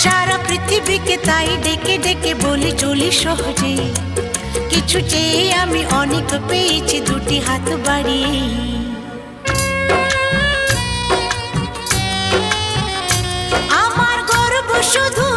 সারা পৃথিবীকে তাই ডেকে ডেকে বলি চলি সহজে, কিছু চেয়ে আমি অনেক পেয়েছি দুটি হাত বাড়িয়ে। আমার গর্ব শুধু